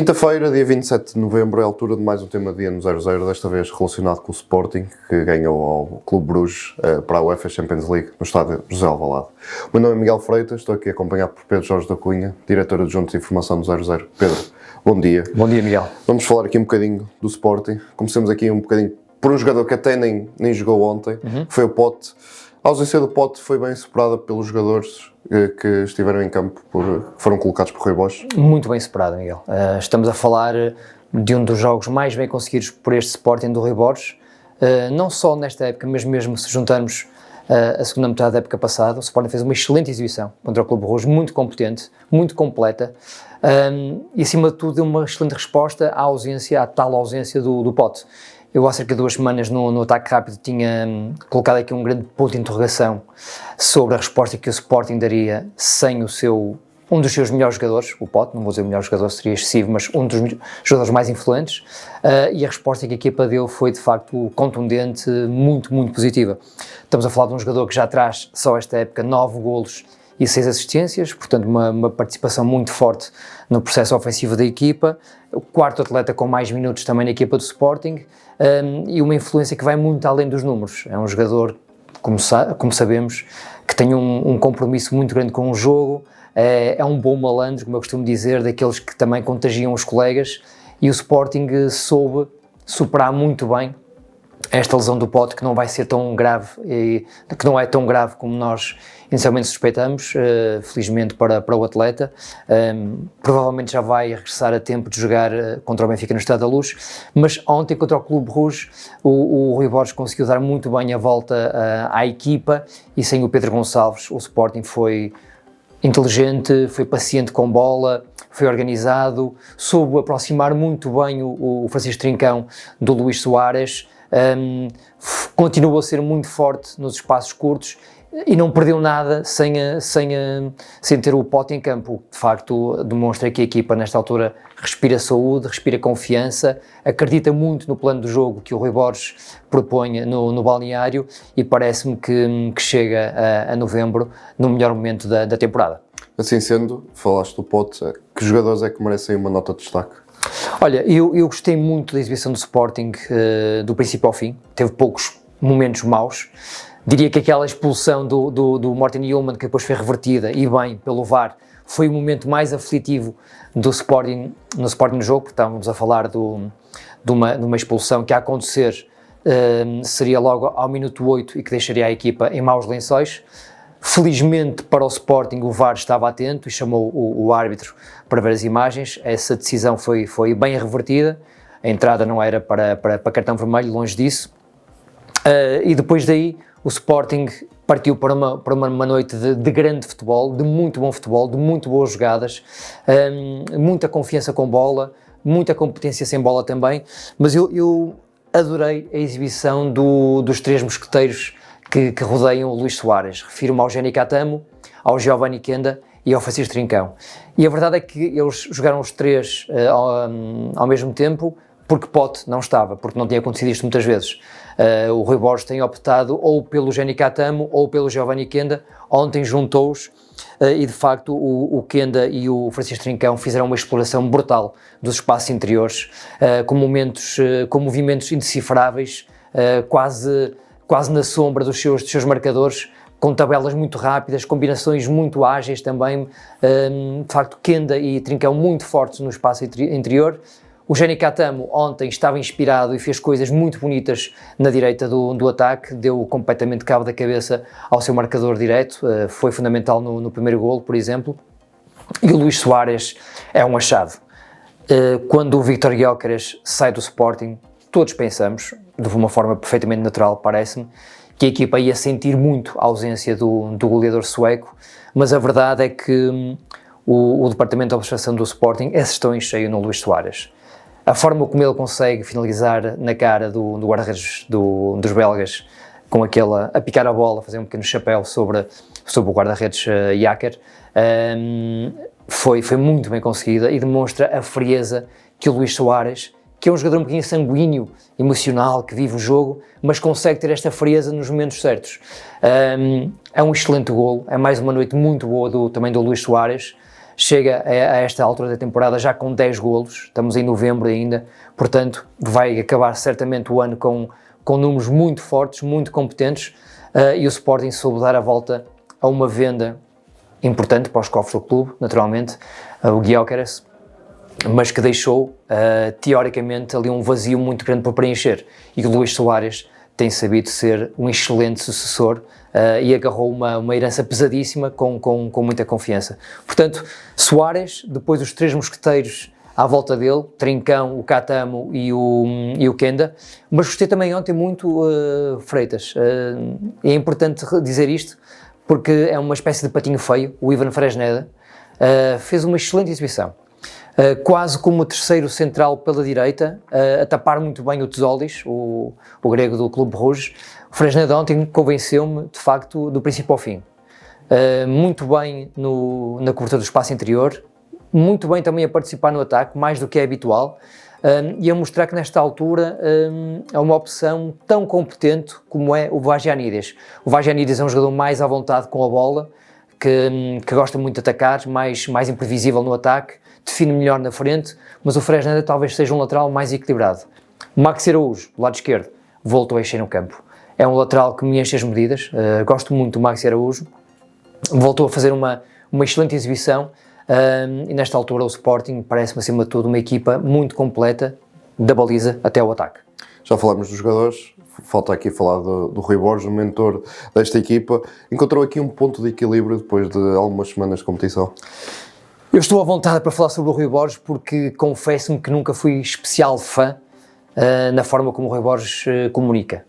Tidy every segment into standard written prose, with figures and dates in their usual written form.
Quinta-feira, dia 27 de novembro, é a altura de mais um tema dia no 00, desta vez relacionado com o Sporting, que ganhou ao Clube Bruges para a UEFA Champions League no estádio José Alvalade. O meu nome é Miguel Freitas, estou aqui acompanhado por Pedro Jorge da Cunha, diretor adjunto de informação do 00. Pedro, bom dia. Bom dia, Miguel. Vamos falar aqui um bocadinho do Sporting. Comecemos aqui um bocadinho por um jogador que até nem jogou ontem, foi o Pote. A ausência do Pote foi bem superada pelos jogadores que estiveram em campo, que foram colocados por Rui Borges? Muito bem superado, Miguel. Estamos a falar de um dos jogos mais bem conseguidos por este Sporting do Rui Borges, não só nesta época, mas mesmo se juntarmos a segunda metade da época passada. O Sporting fez uma excelente exibição contra o Clube Bruges, muito competente, muito completa, e acima de tudo deu uma excelente resposta à tal ausência do Pote. Eu há cerca de 2 semanas no Ataque Rápido tinha colocado aqui um grande ponto de interrogação sobre a resposta que o Sporting daria sem um dos seus melhores jogadores, o Pote, não vou dizer o melhor jogador, seria excessivo, mas um dos jogadores mais influentes, e a resposta que a equipa deu foi de facto contundente, muito, muito positiva. Estamos a falar de um jogador que já traz só esta época 9 golos e 6 assistências, portanto uma participação muito forte no processo ofensivo da equipa, o quarto atleta com mais minutos também na equipa do Sporting, e uma influência que vai muito além dos números. É um jogador, como sabemos, que tem um compromisso muito grande com o jogo, é um bom malandro, como eu costumo dizer, daqueles que também contagiam os colegas, e o Sporting soube superar muito bem esta lesão do Pote, que não vai ser tão grave, que não é tão grave como nós inicialmente suspeitamos, felizmente para o atleta. Provavelmente já vai regressar a tempo de jogar contra o Benfica no Estádio da Luz, mas ontem contra o Clube Bruges o Rui Borges conseguiu dar muito bem a volta à equipa, e sem o Pedro Gonçalves o Sporting foi inteligente, foi paciente com bola, foi organizado, soube aproximar muito bem o Francisco Trincão do Luís Soares, continuou a ser muito forte nos espaços curtos e não perdeu nada sem ter o Pote em campo, o que de facto demonstra que a equipa nesta altura respira saúde, respira confiança, acredita muito no plano do jogo que o Rui Borges propõe no balneário, e parece-me que chega a novembro no melhor momento da temporada. Assim sendo, falaste do Pote, que jogadores é que merecem uma nota de destaque? Olha, eu gostei muito da exibição do Sporting do princípio ao fim, teve poucos momentos maus. Diria que aquela expulsão do Morten Hjulmand, que depois foi revertida, e bem, pelo VAR, foi o momento mais aflitivo do Sporting no jogo, porque estávamos a falar de uma expulsão que a acontecer seria logo ao minuto 8 e que deixaria a equipa em maus lençóis. Felizmente para o Sporting o VAR estava atento e chamou o árbitro para ver as imagens. Essa decisão foi bem revertida, a entrada não era para cartão vermelho, longe disso, e depois daí o Sporting partiu para uma noite de grande futebol, de muito bom futebol, de muito boas jogadas, muita confiança com bola, muita competência sem bola também, mas eu adorei a exibição dos 3 mosqueteiros que rodeiam o Luís Soares. Refiro-me ao Géni Catamo, ao Giovanni Kenda e ao Francisco Trincão. E a verdade é que eles jogaram os 3 ao mesmo tempo, porque Pote não estava, porque não tinha acontecido isto muitas vezes. O Rui Borges tem optado ou pelo Géni Catamo ou pelo Giovanni Kenda. Ontem juntou-os e de facto o Kenda e o Francisco Trincão fizeram uma exploração brutal dos espaços interiores, com movimentos indecifráveis, quase na sombra dos seus marcadores, com tabelas muito rápidas, combinações muito ágeis também. De facto, Kenda e Trincão muito fortes no espaço interior. O Géni Catamo ontem estava inspirado e fez coisas muito bonitas na direita do ataque, deu completamente cabo da cabeça ao seu marcador direto, foi fundamental no primeiro golo, por exemplo. E o Luís Soares é um achado. Quando o Víctor Gyökeres sai do Sporting, todos pensamos, de uma forma perfeitamente natural, parece-me, que a equipa ia sentir muito a ausência do goleador sueco, mas a verdade é que o departamento de observação do Sporting acertou em cheio no Luís Soares. A forma como ele consegue finalizar na cara do guarda-redes dos belgas, com aquela, a picar a bola, fazer um pequeno chapéu sobre o guarda-redes Jacker, foi muito bem conseguida e demonstra a frieza que o Luís Soares, que é um jogador um bocadinho sanguíneo, emocional, que vive o jogo, mas consegue ter esta frieza nos momentos certos. É um excelente golo, é mais uma noite muito boa também do Luís Soares. chega a esta altura da temporada já com 10 golos, estamos em novembro ainda, portanto vai acabar certamente o ano com números muito fortes, muito competentes, e o Sporting soube dar a volta a uma venda importante para os cofres do clube, naturalmente, o Gyökeres, mas que deixou, teoricamente, ali um vazio muito grande para preencher, e o Luís Soares tem sabido ser um excelente sucessor e agarrou uma herança pesadíssima com muita confiança. Portanto, Soares, depois os 3 mosqueteiros à volta dele, Trincão, o Catamo e o Kenda, mas gostei também ontem muito Freitas. É importante dizer isto, porque é uma espécie de patinho feio, o Ivan Fresneda, fez uma excelente exibição. Quase como o terceiro central pela direita, a tapar muito bem o Tzolis, o grego do Clube Rouge. O Fresneda ontem convenceu-me, de facto, do princípio ao fim. Muito bem na cobertura do espaço interior, muito bem também a participar no ataque, mais do que é habitual, e a mostrar que nesta altura é uma opção tão competente como é o Vagianides. O Vagianides é um jogador mais à vontade com a bola, que gosta muito de atacar, mais imprevisível no ataque, define melhor na frente, mas o Fresneda talvez seja um lateral mais equilibrado. Maxi Araújo, do lado esquerdo, voltou a encher no campo. É um lateral que me enche as medidas, gosto muito do Maxi Araújo, voltou a fazer uma excelente exibição, e nesta altura o Sporting parece-me acima de tudo uma equipa muito completa, da baliza até ao ataque. Já falamos dos jogadores, falta aqui falar do Rui Borges, o mentor desta equipa. Encontrou aqui um ponto de equilíbrio depois de algumas semanas de competição? Eu estou à vontade para falar sobre o Rui Borges porque confesso-me que nunca fui especial fã na forma como o Rui Borges comunica.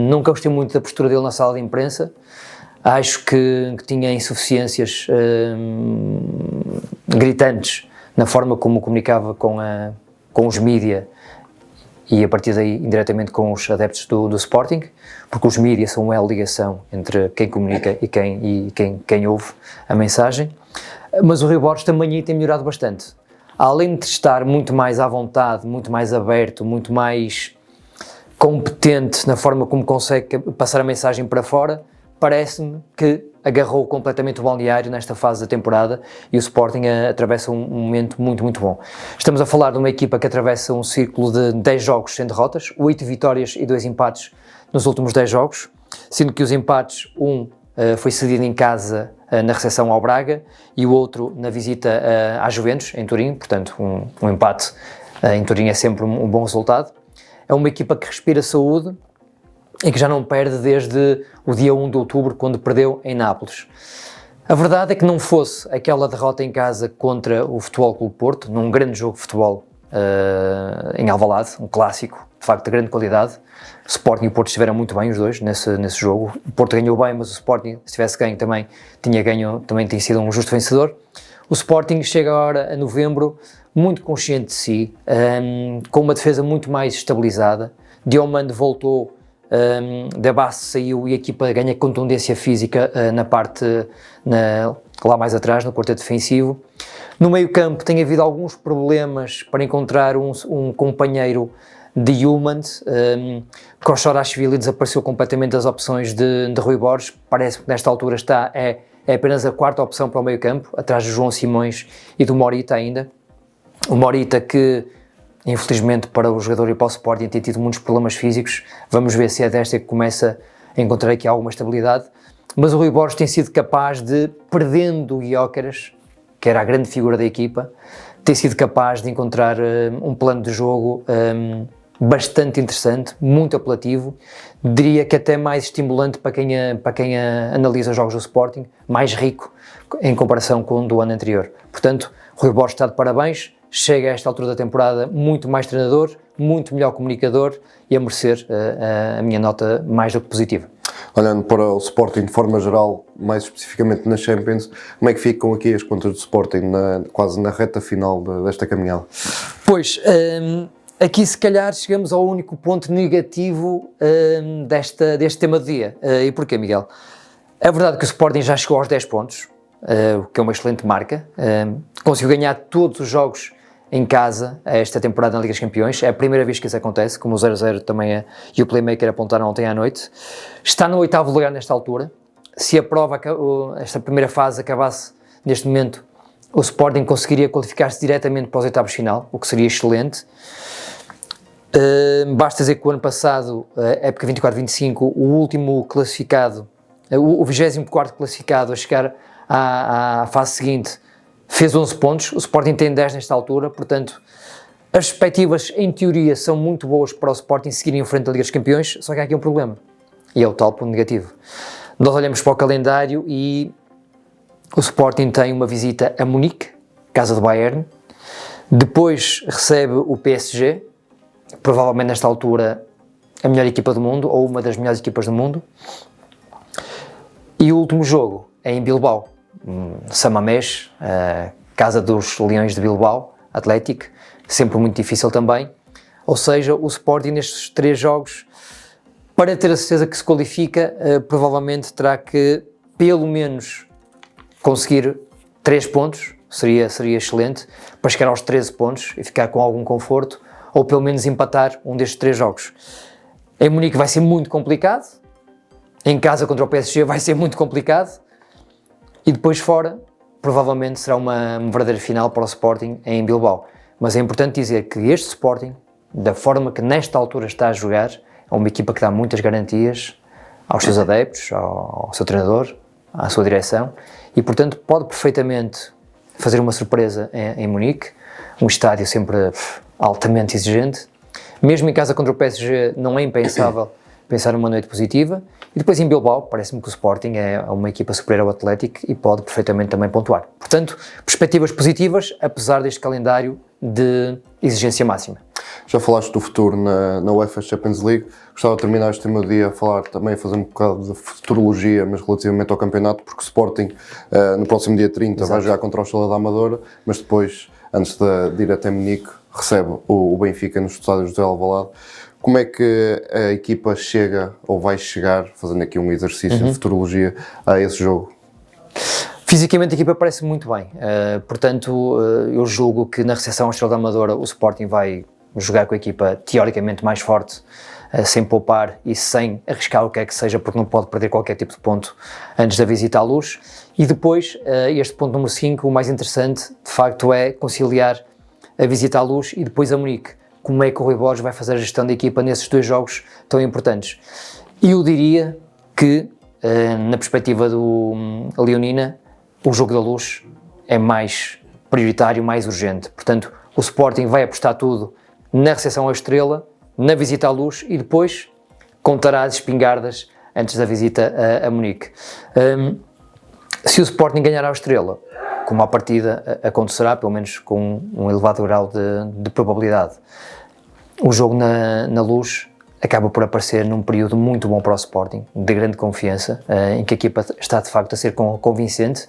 Nunca gostei muito da postura dele na sala de imprensa. Acho que tinha insuficiências gritantes na forma como comunicava com os mídia e a partir daí indiretamente com os adeptos do Sporting, porque os mídia são uma ligação entre quem comunica e quem ouve a mensagem. Mas o Rui Borges também tem melhorado bastante. Além de estar muito mais à vontade, muito mais aberto, muito mais competente na forma como consegue passar a mensagem para fora, parece-me que agarrou completamente o balneário nesta fase da temporada e o Sporting atravessa um momento muito, muito bom. Estamos a falar de uma equipa que atravessa um ciclo de 10 jogos sem derrotas, 8 vitórias e 2 empates nos últimos 10 jogos, sendo que os empates, foi cedido em casa na recepção ao Braga e o outro na visita à Juventus, em Turim, portanto um empate em Turim é sempre um bom resultado. É uma equipa que respira saúde e que já não perde desde o dia 1 de outubro, quando perdeu em Nápoles. A verdade é que não fosse aquela derrota em casa contra o Futebol Clube Porto, num grande jogo de futebol em Alvalade, um clássico, de facto de grande qualidade. O Sporting e o Porto estiveram muito bem os dois nesse jogo. O Porto ganhou bem, mas o Sporting, se tivesse ganho também tinha sido um justo vencedor. O Sporting chega agora a novembro muito consciente de si, com uma defesa muito mais estabilizada. Diomande voltou, da base saiu e a equipa ganha contundência física lá mais atrás, no quarteto defensivo. No meio campo tem havido alguns problemas para encontrar um companheiro de Yulman. Koshorashvili desapareceu completamente das opções de Rui Borges, parece que nesta altura é apenas a quarta opção para o meio campo, atrás de João Simões e do Morita ainda. O Morita que, infelizmente para o jogador e para o Sporting, tem tido muitos problemas físicos, vamos ver se é desta que começa a encontrar aqui alguma estabilidade, mas o Rui Borges tem sido capaz de, perdendo o Gyökeres, que era a grande figura da equipa, tem sido capaz de encontrar um plano de jogo bastante interessante, muito apelativo, diria que até mais estimulante para quem analisa os jogos do Sporting, mais rico em comparação com o do ano anterior. Portanto, Rui Borges está de parabéns, chega a esta altura da temporada muito mais treinador, muito melhor comunicador e a merecer a minha nota mais do que positiva. Olhando para o Sporting de forma geral, mais especificamente na Champions, como é que ficam aqui as contas do Sporting quase na reta final desta caminhada? Pois, aqui se calhar chegamos ao único ponto negativo deste tema do dia. E porquê, Miguel? É verdade que o Sporting já chegou aos 10 pontos, o que é uma excelente marca, conseguiu ganhar todos os jogos em casa esta temporada na Liga dos Campeões, é a primeira vez que isso acontece, como o 0-0 também e o Playmaker apontaram ontem à noite. Está no 8º lugar nesta altura. Se a prova, esta primeira fase, acabasse neste momento o Sporting conseguiria qualificar-se diretamente para os oitavos de final, o que seria excelente. Basta dizer que o ano passado, época 24-25, o último classificado, o 24º classificado a chegar à fase seguinte, fez 11 pontos, o Sporting tem 10 nesta altura, portanto, as perspectivas, em teoria, são muito boas para o Sporting seguir em frente da Liga dos Campeões, só que há aqui um problema, e é o tal ponto negativo. Nós olhamos para o calendário e o Sporting tem uma visita a Munique, casa do Bayern, depois recebe o PSG, provavelmente nesta altura a melhor equipa do mundo, ou uma das melhores equipas do mundo, e o último jogo é em Bilbao, Samamés, casa dos Leões de Bilbao, Atlético, sempre muito difícil também, ou seja, o Sporting nestes 3 jogos, para ter a certeza que se qualifica, provavelmente terá que pelo menos conseguir 3 pontos, seria excelente, para chegar aos 13 pontos e ficar com algum conforto, ou pelo menos empatar um destes 3 jogos. Em Munique vai ser muito complicado, em casa contra o PSG vai ser muito complicado, e depois fora, provavelmente será uma verdadeira final para o Sporting em Bilbao. Mas é importante dizer que este Sporting, da forma que nesta altura está a jogar, é uma equipa que dá muitas garantias aos seus adeptos, ao seu treinador, à sua direção, e portanto pode perfeitamente fazer uma surpresa em Munique, um estádio sempre altamente exigente. Mesmo em casa contra o PSG não é impensável pensar numa noite positiva, e depois em Bilbao parece-me que o Sporting é uma equipa superior ao Atlético e pode perfeitamente também pontuar. Portanto, perspectivas positivas, apesar deste calendário de exigência máxima. Já falaste do futuro na UEFA Champions League, gostava de terminar este tema dia a falar também, a fazer um bocado de futurologia, mas relativamente ao campeonato, porque o Sporting no próximo dia 30 vai jogar contra o Estrela da Amadora, mas depois, antes de ir até Munique, recebe o Benfica nos estádios de Alvalade. Como é que a equipa chega, ou vai chegar, fazendo aqui um exercício de futurologia, a esse jogo? Fisicamente a equipa parece muito bem, portanto eu julgo que na recepção à Estrela da Amadora o Sporting vai jogar com a equipa teoricamente mais forte, sem poupar e sem arriscar o que é que seja, porque não pode perder qualquer tipo de ponto antes da visita à Luz. E depois, este ponto número 5, o mais interessante de facto é conciliar a visita à Luz e depois a Munique. Como é que o Rui Borges vai fazer a gestão da equipa nesses 2 jogos tão importantes? Eu diria que, na perspectiva do Leonina, o jogo da Luz é mais prioritário, mais urgente. Portanto, o Sporting vai apostar tudo na recepção à Estrela, na visita à Luz e depois contará as espingardas antes da visita a Munique. Se o Sporting ganhar à Estrela, como à partida acontecerá, pelo menos com um elevado grau de probabilidade, o jogo na Luz acaba por aparecer num período muito bom para o Sporting, de grande confiança, em que a equipa está de facto a ser convincente,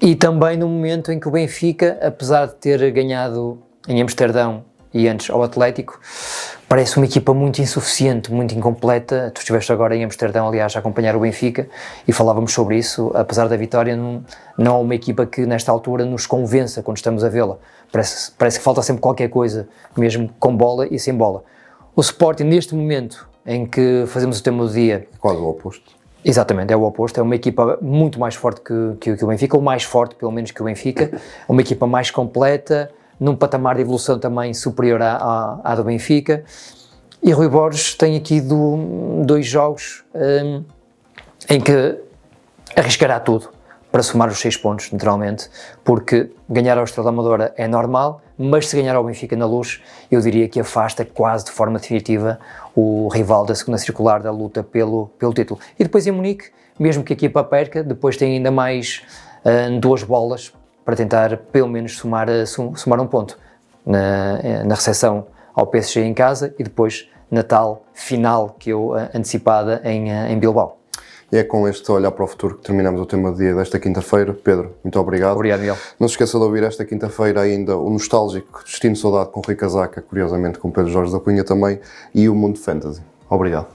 e também no momento em que o Benfica, apesar de ter ganhado em Amsterdão e antes ao Atlético, parece uma equipa muito insuficiente, muito incompleta. Tu estiveste agora em Amsterdão, aliás, a acompanhar o Benfica e falávamos sobre isso. Apesar da vitória, não é uma equipa que nesta altura nos convença quando estamos a vê-la. Parece que falta sempre qualquer coisa, mesmo com bola e sem bola. O Sporting, neste momento em que fazemos o tema do dia... É quase o oposto. Exatamente, é o oposto. É uma equipa muito mais forte que o Benfica, ou mais forte, pelo menos, que o Benfica. É uma equipa mais completa, num patamar de evolução também superior à do Benfica. E Rui Borges tem aqui 2 jogos em que arriscará tudo para somar os 6 pontos, naturalmente, porque ganhar ao Estrela da Amadora é normal, mas se ganhar ao Benfica na Luz, eu diria que afasta quase de forma definitiva o rival da segunda circular da luta pelo título. E depois em Munique, mesmo que a equipa perca, depois tem ainda mais 2 bolas para tentar pelo menos somar um ponto na recepção ao PSG em casa e depois na tal final que eu antecipada em Bilbao. E é com este olhar para o futuro que terminamos o tema do dia desta quinta-feira. Pedro, muito obrigado. Obrigado, Miguel. Não se esqueça de ouvir esta quinta-feira ainda o nostálgico Destino Saudade com Rui Casaca, curiosamente com Pedro Jorge da Cunha também, e o Mundo Fantasy. Obrigado.